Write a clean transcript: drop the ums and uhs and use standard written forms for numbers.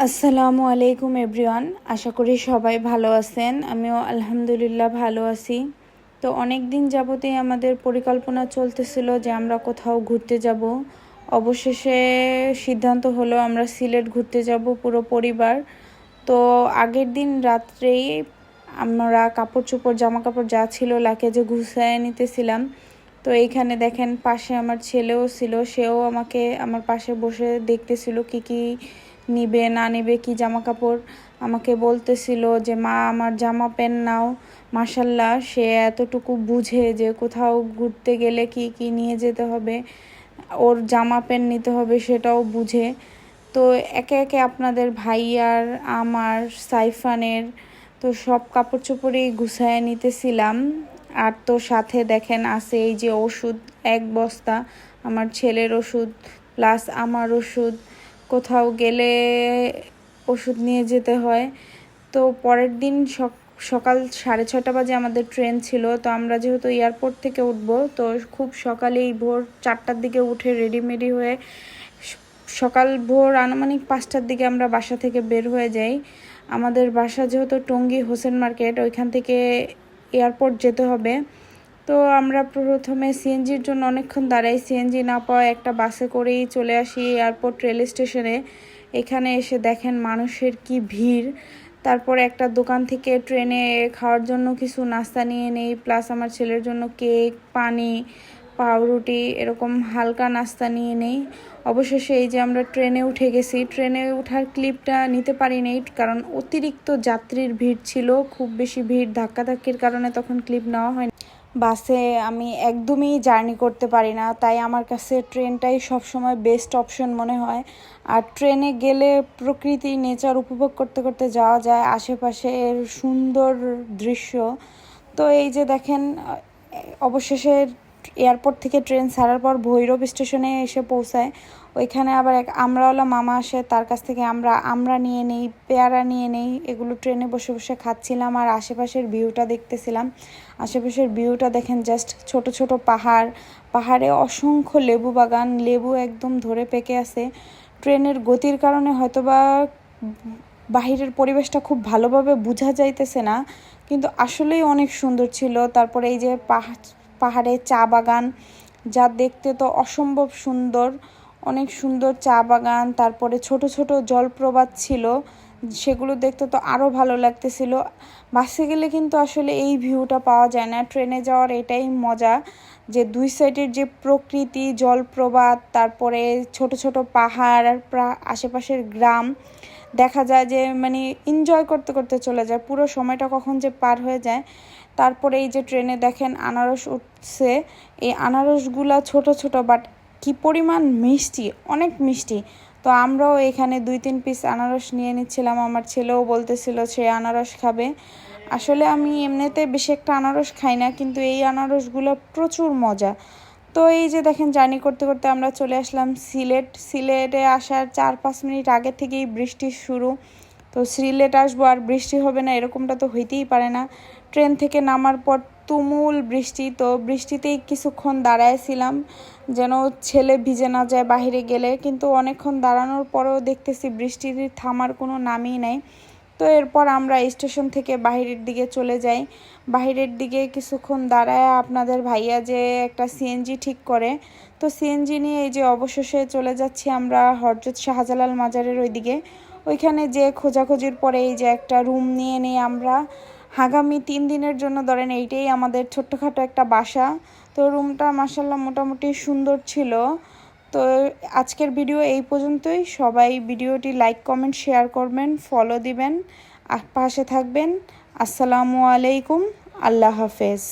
আসসালামু আলাইকুম এভরিওয়ান। আশা করি সবাই ভালো আছেন। আমিও আলহামদুলিল্লাহ ভালো আছি। তো অনেক দিন যাবতেই আমাদের পরিকল্পনা চলতেছিল যে আমরা কোথাও ঘুরতে যাব। অবশেষে সিদ্ধান্ত হলো আমরা সিলেট ঘুরতে যাব পুরো পরিবার। তো আগের দিন রাত্রেই আমরা কাপড় চোপড় জামা কাপড় যা ছিল লাগেজে গুছায় নিতেছিলাম। তো এইখানে দেখেন পাশে আমার ছেলেও ছিল, সেও আমাকে আমার পাশে বসে দেখতেছিল কি কি নিবে না নিবে, কি জামা কাপড় আমাকে বলতেছিল যে মা আমার জামা প্যান্ট নাও। মাশাল্লাহ, সে এতটুকু বুঝে যে কোথাও ঘুরতে গেলে কি কি নিয়ে যেতে হবে, ওর জামা প্যান্ট নিতে হবে সেটাও বুঝে। তো একে একে আপনাদের ভাইয়ার, আমার, সাইফানের তো সব কাপড় চোপড়ই গুছায় নিতেছিলাম। আর তো সাথে দেখেন আছে এই যে ওষুধ, এক বস্তা আমার ছেলের ওষুধ প্লাস আমার ওষুধ। কোথাও গেলে ওষুধ নিয়ে যেতে হয়। তো পরের দিন সকাল 6:30 বাজে আমাদের ট্রেন ছিল। তো আমরা যেহেতু এয়ারপোর্ট থেকে উঠবো, তো খুব সকালেই ভোর 4টার দিকে উঠে রেডিমেডি হয়ে সকাল ভোর আনুমানিক 5টার দিকে আমরা বাসা থেকে বের হয়ে যাই। আমাদের বাসা যেহেতু টঙ্গী হোসেন মার্কেট, ওইখান থেকে এয়ারপোর্ট যেতে হবে। তো আমরা প্রথমে সিএনজির জন্য অনেকক্ষণ দাঁড়াই, সিএনজি না পাওয়া একটা বাসে করেই চলে আসি এয়ারপোর্ট রেল স্টেশনে। এখানে এসে দেখেন মানুষের কি ভিড়। তারপরে একটা দোকান থেকে ট্রেনে খাওয়ার জন্য কিছু নাস্তা নিয়ে নেই, প্লাস আমার ছেলের জন্য কেক, পানি, পাউরুটি এরকম হালকা নাস্তা নিয়ে নেই। অবশেষে এই যে আমরা ট্রেনে উঠে গেছি। ট্রেনে ওঠার ক্লিপটা নিতে পারি নাই, কারণ অতিরিক্ত যাত্রীর ভিড় ছিল, খুব বেশি ভিড়, ধাক্কাধাক্কির কারণে তখন ক্লিপ নেওয়া হয়। বাসে আমি একদমই জার্নি করতে পারি না, তাই আমার কাছে ট্রেনটাই সবসময় বেস্ট অপশন মনে হয়। আর ট্রেনে গেলে প্রকৃতি, নেচার উপভোগ করতে করতে যাওয়া যায়, আশেপাশের সুন্দর দৃশ্য। তো এই যে দেখেন অবশেষে এয়ারপোর্ট থেকে ট্রেন ছাড়ার পর ভৈরব স্টেশনে এসে পৌঁছায়। ওইখানে আবার এক আমরাওয়ালা মামা আসে, তার কাছ থেকে আমরা নিয়ে নেই, পেয়ারা নিয়ে নেই। এগুলো ট্রেনে বসে বসে খাচ্ছিলাম আর আশেপাশের ভিউটা দেখতেছিলাম। আশেপাশের ভিউটা দেখেন, জাস্ট ছোট ছোট পাহাড়, পাহাড়ে অসংখ্য লেবু বাগান, লেবু একদম ধরে পেকে আছে। ট্রেনের গতির কারণে হয়তোবা বাহিরের পরিবেশটা খুব ভালোভাবে বোঝা যাইতেছে না, কিন্তু আসলেই অনেক সুন্দর ছিল। তারপরে এই যে পাহাড়ে চা বাগান, যা দেখতে তো অসম্ভব সুন্দর, অনেক সুন্দর চা বাগান। তারপরে ছোট ছোট জলপ্রপাত ছিল, সেগুলো দেখতে তো আরও ভালো লাগতেছিল। বাসে গেলে কিন্তু আসলে এই ভিউটা পাওয়া যায় না, ট্রেনে যাওয়ার এটাই মজা যে দুই সাইডের যে প্রকৃতি, জলপ্রপাত, তারপরে ছোট ছোট পাহাড়, আশেপাশের গ্রাম দেখা যায় যে মানে এনজয় করতে করতে চলে যায়, পুরো সময়টা কখন যে পার হয়ে যায়। তারপরে এই যে ট্রেনে দেখেন আনারস উঠছে, এই আনারসগুলা ছোট ছোট বাট কি পরিমাণ মিষ্টি, অনেক মিষ্টি। তো আমরাও এখানে 2-3 পিস আনারস নিয়ে নিচ্ছিলাম, আমার ছেলেও বলতেছিল সে আনারস খাবে। আসলে আমি এমনিতে বেশি একটা আনারস খাই না, কিন্তু এই আনারসগুলো প্রচুর মজা। তো এই যে দেখেন জার্নি করতে করতে আমরা চলে আসলাম সিলেটে আসার 4-5 মিনিট আগে থেকেই বৃষ্টি শুরু। তো সিলেট আসবো আর বৃষ্টি হবে না এরকমটা তো হইতেই পারে না। ট্রেন থেকে নামার পর তুমুল বৃষ্টি, তো বৃষ্টিতেই কিছুক্ষণ দাঁড়ায়ছিলাম যেন ছেলে ভিজে না যায় বাহিরে গেলে, কিন্তু অনেকক্ষণ দাঁড়ানোর পরেও দেখতেছি বৃষ্টির থামার কোনো নামই নাই। তো এরপর আমরা স্টেশন থেকে বাহিরের দিকে চলে যাই। বাহিরের দিকে কিছুক্ষণ দাঁড়ায় আপনাদের ভাইয়া যে একটা সিএনজি ঠিক করে, তো সিএনজি নিয়ে এই যে অবশেষে চলে যাচ্ছি আমরা হযরত শাহজালাল মাজারের ওইদিকে। ওইখানে যে খোঁজাখুঁজির পরে এই যে একটা রুম নিয়ে নিই আমরা। আগামী 3 দিনের জন্য ধরেন এইটাই আমাদের ছোট্টখাটো একটা বাসা। তো রুমটা মাশাআল্লাহ মোটামুটি সুন্দর ছিল। তো আজকের ভিডিও এই পর্যন্তই। সবাই ভিডিওটি লাইক, কমেন্ট, শেয়ার করবেন, ফলো দিবেন, পাশে থাকবেন। আসসালামু আলাইকুম, আল্লাহ হাফেজ।